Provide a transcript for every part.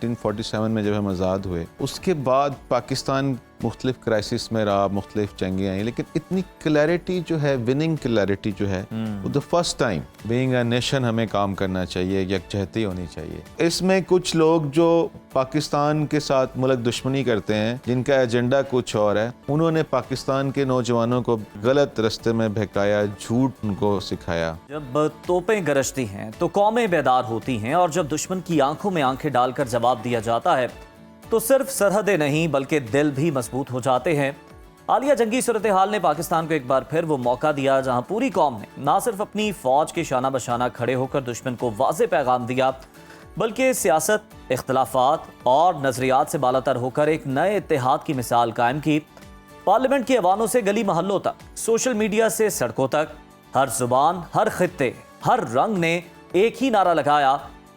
1947 में जब हम आज़ाद हुए, उसके बाद पाकिस्तान मुख्तलिफ क्राइसिस में रहा, मुख्तलिफ जंगें आई, लेकिन इतनी क्लैरिटी जो है, विनिंग क्लैरिटी जो है, वो the first time being a nation हमें काम करना चाहिए, यकजहती होनी चाहिए। इसमें कुछ लोग जो पाकिस्तान के साथ मुल्क दुश्मनी करते हैं, जिनका एजेंडा कुछ और है, उन्होंने पाकिस्तान के नौजवानों को गलत रास्ते में बहकाया, झूठ उनको सिखाया। जब तोपें गरजती हैं तो कौमें बेदार होती हैं, और जब दुश्मन की आंखों में आंखें डालकर जवाब दिया जाता है तो सिर्फ सरहदें नहीं बल्कि दिल भी मजबूत हो जाते हैं। हालिया जंगी सूरत हाल ने पाकिस्तान को एक बार फिर वो मौका दिया जहां पूरी कौम ने ना सिर्फ अपनी फौज के शाना बशाना खड़े होकर दुश्मन को वाज़ेह पैगाम दिया, बल्कि सियासत, इख्तलाफात और नजरियात से बालातर होकर एक नए इत्तेहाद की मिसाल कायम की। पार्लियामेंट के ऐवानों से गली महल्लों तक, सोशल मीडिया से सड़कों तक, हर जुबान, हर खित्ते, हर रंग ने एक ही नारा लगाया,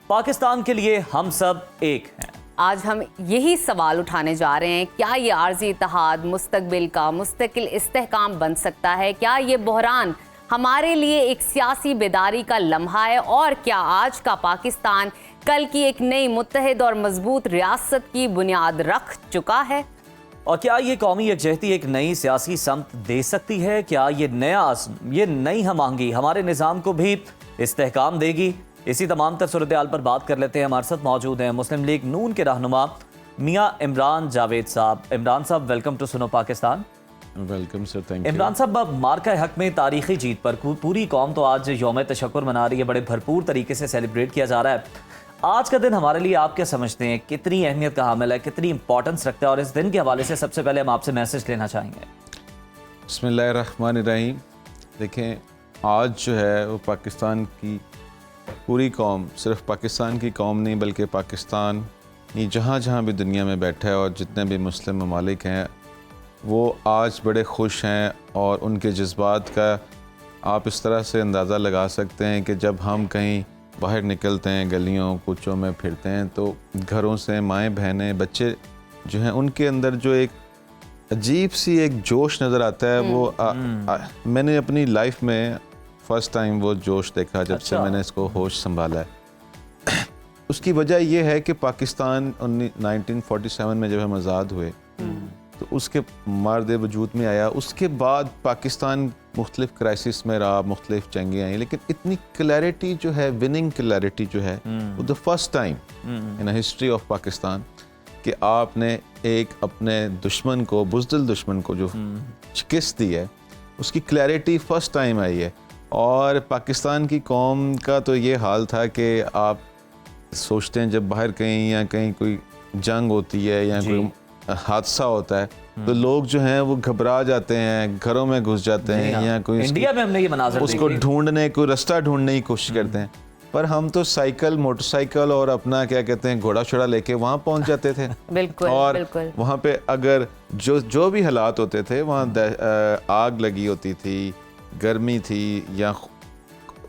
पाकिस्तान के लिए हम सब एक हैं। आज हम यही सवाल उठाने जा रहे हैं, क्या ये आर्जी इत्तेहाद मुस्तकबिल का मुस्तकिल इस्तेहकाम बन सकता है? क्या ये बहरान हमारे लिए एक सियासी बेदारी का लम्हा है? और क्या आज का पाकिस्तान कल की एक नई मुत्तहिद और मजबूत रियासत की बुनियाद रख चुका है? और क्या ये कौमी यकजहती एक नई सियासी समत दे सकती है? क्या ये नया आज़म, ये नई हम आहंगी हमारे निज़ाम को भी इस्तेहकाम देगी? इसी तमाम तर सूरत हाल पर बात कर लेते हैं। हमारे साथ मौजूद हैं मुस्लिम लीग नून के रहनुमा मियाँ इमरान जावेद साहब। इमरान साहब, वेलकम टू सुनो Pakistan. Welcome sir, thank you. Imran साहब, मार्का हक में तारीखी जीत पर पूरी कौम तो आज यौम तशक्कुर मना रही है, बड़े भरपूर तरीके से सेलिब्रेट किया जा रहा है। आज का दिन हमारे लिए आप क्या समझते हैं, कितनी अहमियत का हामिल है, कितनी इंपॉर्टेंस रखता है? और इस दिन के हवाले से सबसे पहले हम आपसे मैसेज लेना चाहेंगे। बिस्मिल्लाहिर्रहमानिर्रहीम। देखें, आज जो है वो पाकिस्तान की पूरी कौम, सिर्फ पाकिस्तान की कौम नहीं बल्कि पाकिस्तान जहाँ जहाँ भी दुनिया में बैठा है और जितने भी मुस्लिम ममालिक हैं, वो आज बड़े खुश हैं। और उनके जज्बात का आप इस तरह से अंदाज़ा लगा सकते हैं कि जब हम कहीं बाहर निकलते हैं, गलियों कूचों में फिरते हैं, तो घरों से माएँ बहनें बच्चे जो हैं, उनके अंदर जो एक अजीब सी एक जोश नज़र आता है, वो मैंने अपनी लाइफ में फ़र्स्ट टाइम वो जोश देखा जब से मैंने इसको होश संभाला है। उसकी वजह यह है कि पाकिस्तान 1947 में जब हम आज़ाद हुए तो उसके मार्द वजूद में आया। उसके बाद पाकिस्तान मुख्तलिफ क्राइसिस में रहा, मुख्तलिफ जंगें आई, लेकिन इतनी क्लैरिटी जो है, विनिंग क्लैरिटी जो है, वो the first time in history of Pakistan कि आपने एक अपने दुश्मन को, बुज़दिल दुश्मन को जो शिकस्त दी है, उसकी क्लैरिटी फर्स्ट टाइम आई है। और पाकिस्तान की कौम का तो ये हाल था कि आप सोचते हैं जब बाहर कहीं या कहीं कोई जंग होती है या कोई हादसा होता है तो लोग जो हैं वो घबरा जाते हैं, घरों में घुस जाते हैं, या कोई इंडिया में हमने ये मनाज़र उसको ढूंढने, कोई रास्ता ढूंढने की कोशिश करते हैं। पर हम तो साइकिल, मोटरसाइकिल और अपना क्या कहते हैं घोड़ा शोड़ा लेके वहाँ पहुँच जाते थे। बिल्कुल, और बिल्कुल। वहाँ पे अगर जो भी हालात होते थे, वहाँ आग लगी होती थी, गर्मी थी, या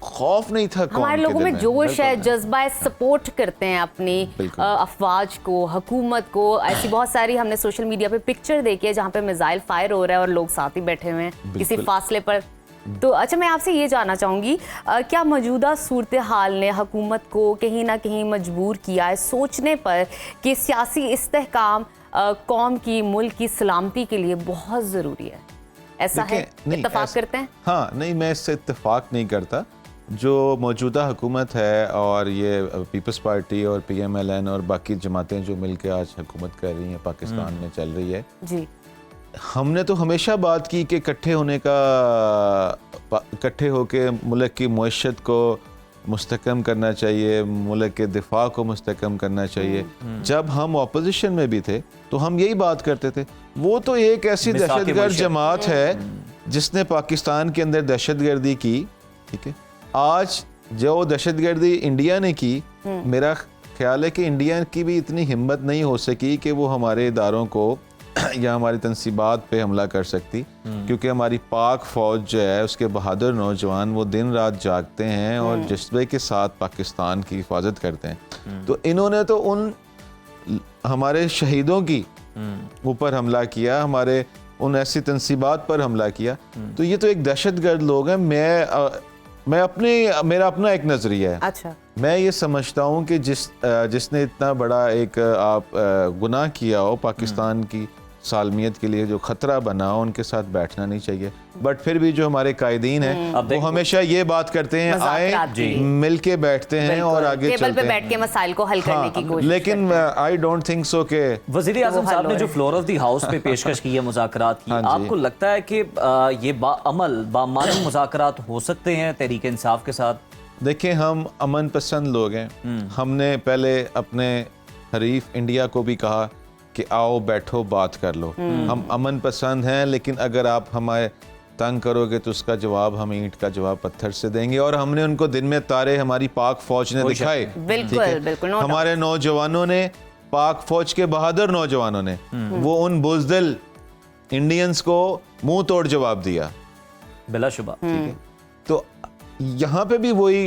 खौफ नहीं था। हमारे लोगों में जोश है, जज्बा है, सपोर्ट करते हैं अपनी अफवाज को, हुकूमत को। ऐसी बहुत सारी हमने सोशल मीडिया पे पिक्चर देखी है जहाँ पे मिसाइल फायर हो रहा है और लोग साथ ही बैठे हुए हैं किसी फासले पर। तो अच्छा, मैं आपसे ये जानना चाहूँगी, क्या मौजूदा सूरत हाल ने हुकूमत को कहीं ना कहीं मजबूर किया है सोचने पर कि सियासी इस्तेहकाम कौम की, मुल्क की सलामती के लिए बहुत ज़रूरी है? ऐसा है, इत्तेफाक करते हैं? हाँ, नहीं, मैं इससे इत्तेफाक नहीं करता। जो मौजूदा हुकूमत है और ये पीपल्स पार्टी और PMLN और बाकी जमातें जो मिलकर आज हुकूमत कर रही हैं, पाकिस्तान में चल रही है जी, हमने तो हमेशा बात की कि इकट्ठे होने का, इकट्ठे होके मुल्क की मईशत को मुस्तकम करना चाहिए, मुल्क के दिफा को मुस्तकम करना चाहिए। जब हम अपोजिशन में भी थे तो हम यही बात करते थे। वो तो एक ऐसी दहशतगर्द जमात है जिसने पाकिस्तान के अंदर दहशतगर्दी की, ठीक है। आज जो दहशतगर्दी इंडिया ने की, मेरा ख्याल है कि इंडिया की भी इतनी हिम्मत नहीं हो सकी कि वो हमारे इदारों को या हमारी तनसीबात पे हमला कर सकती, क्योंकि हमारी पाक फौज जो है, उसके बहादुर नौजवान, वो दिन रात जागते हैं और जज्बे के साथ पाकिस्तान की हिफाजत करते हैं। तो इन्होंने तो उन हमारे शहीदों की ऊपर हमला किया, हमारे उन ऐसी तनसीबात पर हमला किया। तो ये तो एक दहशतगर्द लोग हैं। मैं मेरा अपना एक नज़रिया है। अच्छा, मैं ये समझता हूँ कि जिसने इतना बड़ा एक आप गुनाह किया हो पाकिस्तान की सालमियत के लिए, जो खतरा बना हो, उनके साथ बैठना नहीं चाहिए। बट फिर भी जो हमारे कायदीन हैं वो हमेशा ये बात करते हैं, आए मिल के बैठते हैं और आगे टेबल चलते पे बैठ के मसाइल को हल करने की कोशिश लेकिन आई डोंट थिंक सो के वज़ीर आज़म साहब ने जो फ्लोर ऑफ द हाउस पे पेशकश की है मुज़ाकरात की, आपको लगता है कि ये बाअमल बामानी मुज़ाकरात हो सकते हैं तहरीक इंसाफ के साथ? देखिए, हम अमन पसंद लोग हैं। हमने पहले अपने हरीफ इंडिया को भी कहा कि आओ बैठो बात कर लो। हम अमन पसंद हैं, लेकिन अगर आप हमारे तंग करोगे तो उसका जवाब हम ईंट का जवाब पत्थर से देंगे। और हमने उनको दिन में तारे हमारी पाक फौज ने दिखाए। बिल्कुल बिल्कुल, हमारे नौजवानों ने, पाक फौज के बहादुर नौजवानों ने, वो उन बुज़दिल इंडियंस को मुंह तोड़ जवाब दिया, बिलाशुबा। तो यहाँ पे भी वही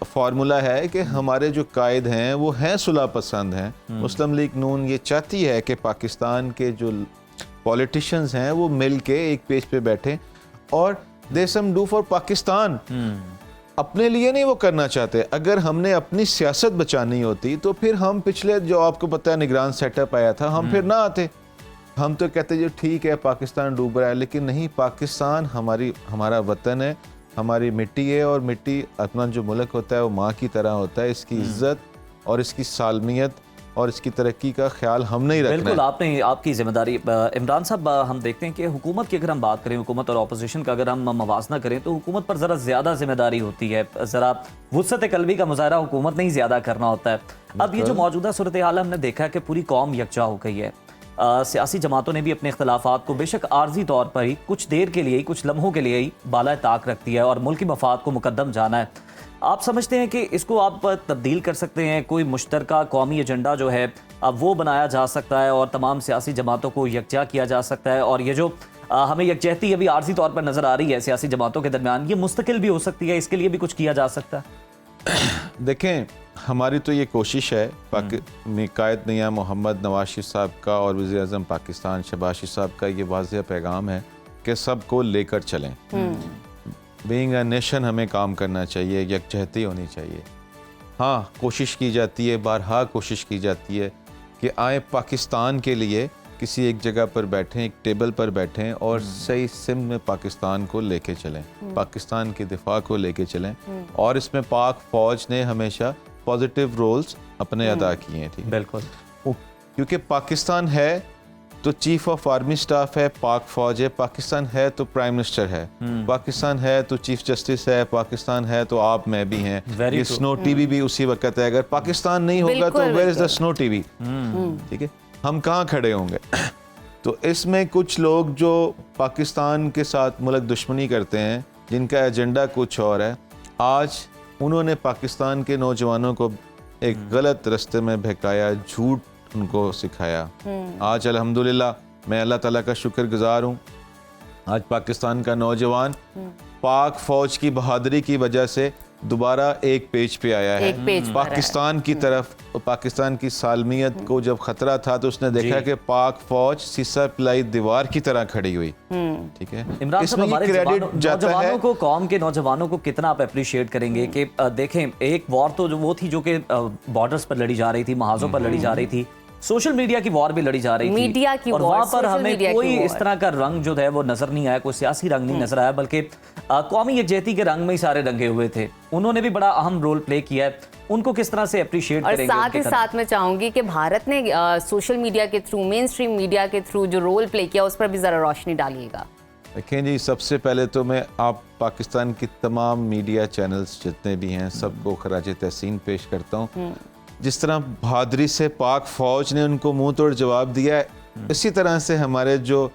फार्मूला है कि हमारे जो कायद हैं वो हैं सुलह पसंद हैं। मुस्लिम लीग नून ये चाहती है कि पाकिस्तान के जो पॉलिटिशियंस हैं वो मिल के एक पेज पे बैठें और दे सम डू फॉर पाकिस्तान। अपने लिए नहीं वो करना चाहते। अगर हमने अपनी सियासत बचानी होती तो फिर हम पिछले, जो आपको पता है निगरान सेटअप आया था, हम फिर ना आते। हम तो कहते जो ठीक है पाकिस्तान डूब रहा है, लेकिन नहीं, पाकिस्तान हमारा वतन है, हमारी मिट्टी है। और मिट्टी, अपना जो मुल्क होता है वो माँ की तरह होता है। इसकी इज्जत और इसकी सालमियत और इसकी तरक्की का ख्याल हमने ही रखना है। बिल्कुल, आपने आपकी जिम्मेदारी। इमरान साहब, हम देखते हैं कि हुकूमत की अगर हम बात करें, हुकूमत और अपोजिशन का अगर हम मवाजना करें, तो हुकूमत पर ज़रा ज़्यादा जिम्मेदारी होती है। ज़रा वुसअत क़ल्बी का मुज़ाहरा हुकूमत ने ही ज़्यादा करना होता है। अब ये जो मौजूदा सूरत हाल हमने देखा है कि पूरी कौम यकजा हो गई है। सियासी जमातों ने भी अपने इख्तलाफात को बेशक आर्जी तौर पर ही, कुछ देर के लिए ही, कुछ लम्हों के लिए ही बाला ताक रख दिया है और मुल्की मफाद को मुकद्दम जाना है। आप समझते हैं कि इसको आप तब्दील कर सकते हैं? कोई मुश्तरका कौमी एजेंडा जो है अब वो बनाया जा सकता है और तमाम सियासी जमातों को यकजा किया जा सकता है? और ये जो हमें यकजहती अभी आर्जी तौर पर नज़र आ रही है सियासी जमातों के दरमियान, ये मुस्तकिल भी हो सकती है, इसके लिए भी कुछ किया जा सकता है? देखें, हमारी तो ये कोशिश है, कायद मियां मोहम्मद नवाज शरीफ साहब का और वज़ीर आज़म पाकिस्तान शहबाज शरीफ साहब का ये वाज़ेह पैगाम है कि सबको लेकर चलें। बीइंग अ नेशन हमें काम करना चाहिए, यकजहती होनी चाहिए। हाँ, कोशिश की जाती है, बारहा कोशिश की जाती है कि आए पाकिस्तान के लिए किसी एक जगह पर बैठें, एक टेबल पर बैठें और सही सिम में पाकिस्तान को लेके चलें, पाकिस्तान के दिफा को लेके चलें। और इसमें पाक फौज ने हमेशा पॉजिटिव रोल्स अपने अदा किए हैं। ठीक, बिल्कुल, क्योंकि पाकिस्तान है तो चीफ ऑफ आर्मी स्टाफ है, पाक फौज है। पाकिस्तान है तो प्राइम मिनिस्टर है, पाकिस्तान है तो चीफ जस्टिस है, पाकिस्तान है तो आप मैं भी हैं। ये स्नो टीवी भी उसी वक्त है। अगर पाकिस्तान नहीं होगा तो where is the snow TV? ठीक है, हम कहाँ खड़े होंगे? तो इसमें कुछ लोग जो पाकिस्तान के साथ मुल्क दुश्मनी करते हैं, जिनका एजेंडा कुछ और है, आज उन्होंने पाकिस्तान के नौजवानों को एक गलत रास्ते में बहकाया, झूठ उनको सिखाया। आज अल्हम्दुलिल्लाह मैं अल्लाह ताला का शुक्रगुजार हूँ, आज पाकिस्तान का नौजवान पाक फौज की बहादुरी की वजह से दोबारा एक पेज पे आया है, पाकिस्तान की तरफ। पाकिस्तान की सालमियत को जब खतरा था तो उसने देखा कि पाक फौज सीसा पिलाई दीवार की तरह खड़ी हुई। ठीक है, इमरान साहब, हमारे नौजवानों को, कौम के नौजवानों को कितना आप अप्रिशिएट करेंगे कि देखें, एक वॉर तो जो वो थी जो कि बॉर्डर्स पर लड़ी जा रही थी, महाजों पर लड़ी जा रही थी, सोशल मीडिया की वॉर भी लड़ी जा रही थी, मीडिया की और वहां पर हमें कोई इस तरह का रंग जो है वो नजर नहीं आया, कोई सियासी रंग नहीं नजर आया, बल्कि कौमी यकजहती के रंग में ही सारे रंगे हुए थे। उन्होंने भी बड़ा अहम रोल प्ले किया है, उनको किस तरह से अप्रिशिएट करेंगे? और साथ ही साथ मैं चाहूंगी कि भारत ने सोशल मीडिया के थ्रू, मेन स्ट्रीम मीडिया के थ्रू जो रोल प्ले किया उस पर भी जरा रोशनी डालिएगा। देखें जी, सबसे पहले तो मैं आप पाकिस्तान की तमाम मीडिया चैनल्स जितने भी हैं सबको खराज तहसीन पेश करता हूँ। जिस तरह बहादुरी से पाक फौज ने उनको मुंह तोड़ जवाब दिया है, इसी तरह से हमारे जो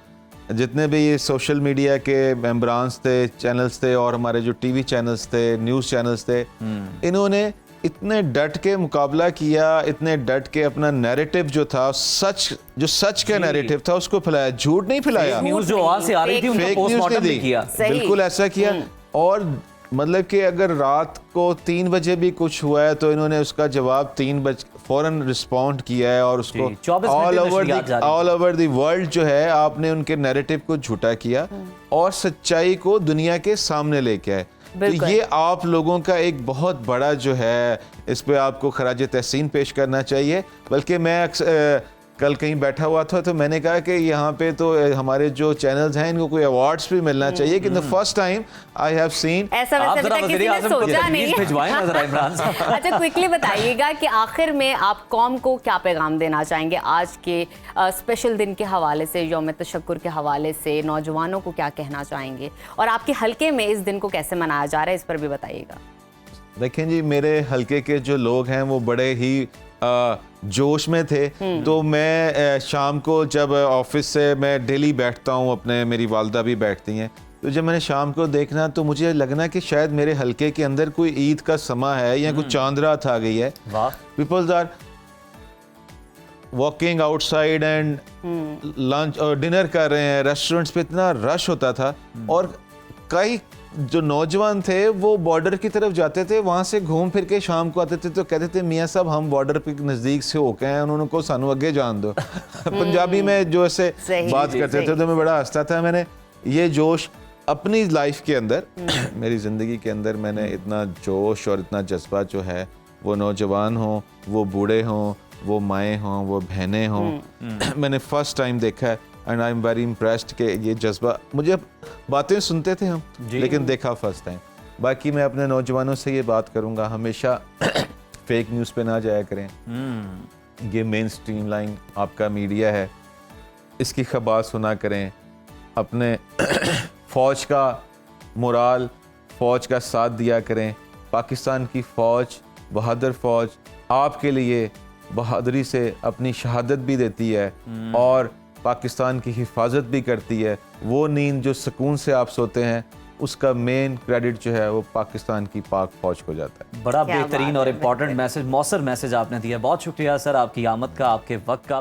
जितने भी ये सोशल मीडिया के मेम्बरान्स थे, चैनल्स थे, और हमारे जो टीवी चैनल्स थे, न्यूज़ चैनल्स थे, इन्होंने इतने डट के मुकाबला किया, इतने डट के अपना नैरेटिव जो था, सच का नैरेटिव था उसको फैलाया, झूठ नहीं फैलाया। न्यूज़ जो वहां से आ रही थी उनका पोस्टमार्टम भी किया, बिल्कुल ऐसा किया। और मतलब कि अगर रात को 3 बजे भी कुछ हुआ है तो इन्होंने उसका जवाब 3 बजे फौरन रिस्पॉन्ड किया है, और उसको ऑल ओवर द वर्ल्ड जो है आपने उनके नैरेटिव को झूठा किया और सच्चाई को दुनिया के सामने लेके आए। तो बिल्कुल। ये आप लोगों का एक बहुत बड़ा जो है, इस पे आपको खराज तहसीन पेश करना चाहिए। बल्कि मैं कल कहीं बैठा हुआ था तो मैंने कहा कि यहाँ पे तो हमारे जो चैनल्स हैं इनको कोई अवार्ड्स भी मिलना चाहिए कि the first time I have seen. ऐसा आप वैसे जरा अभी तक किसी वज़ीर ने आज़म को सोचा तजवीज़ नहीं। भिजवाएं ना जरा इमरान साहब। अच्छा, क्विकली बताइएगा कि आखिर में आप कौम को क्या पैगाम देना चाहेंगे आज के स्पेशल दिन के हवाले से, यौम तशक्कुर के हवाले से, नौजवानों को क्या कहना चाहेंगे और आपके हलके में इस दिन को कैसे मनाया जा रहा है, इस पर भी बताइएगा। देखें जी, मेरे हलके के जो लोग हैं वो बड़े ही जोश में थे। तो मैं शाम को जब ऑफिस से मैं डेली बैठता हूँ अपने, मेरी वालदा भी बैठती हैं, तो जब मैंने शाम को देखना तो मुझे लगना कि शायद मेरे हलके के अंदर कोई ईद का समा है या कुछ चांद रात आ गई है। वाह। Peoples are walking outside and lunch और डिनर कर रहे हैं। रेस्टोरेंट्स पे इतना रश होता था और कई जो नौजवान थे वो बॉर्डर की तरफ जाते थे, वहाँ से घूम फिर के शाम को आते थे तो कहते थे मियाँ साहब हम बॉर्डर पे नज़दीक से होके हैं, उन्होंने को सानू अगे जान दो। पंजाबी में जो ऐसे सही, बात जी, करते सही। थे तो मैं बड़ा हंसता था। मैंने ये जोश अपनी लाइफ के अंदर मेरी ज़िंदगी के अंदर मैंने इतना जोश और इतना जज्बा जो है, वो नौजवान हों, वो बूढ़े हों, वो माएँ हों, वो बहनें हों, मैंने फर्स्ट टाइम देखा है। And I am very impressed कि ये जज्बा, मुझे बातें सुनते थे हम लेकिन देखा फर्स्ट टाइम। बाकी मैं अपने नौजवानों से ये बात करूँगा, हमेशा फेक न्यूज़ पे ना जाया करें। ये मेन स्ट्रीम लाइन आपका मीडिया है, इसकी खबर सुना करें। अपने फ़ौज का मोराल, फ़ौज का साथ दिया करें। पाकिस्तान की फ़ौज, बहादुर फ़ौज आपके लिए बहादुरी से अपनी शहादत भी देती है और पाकिस्तान की हिफाजत भी करती है। वो नींद जो सुकून से आप सोते हैं, उसका मेन क्रेडिट जो है वो पाकिस्तान की पाक फौज को जाता है। बड़ा क्या बेहतरीन बात और है, इम्पोर्टेंट मैसेज, मौसर मैसेज आपने दिया। बहुत शुक्रिया सर आपकी आमद का, आपके वक्त का।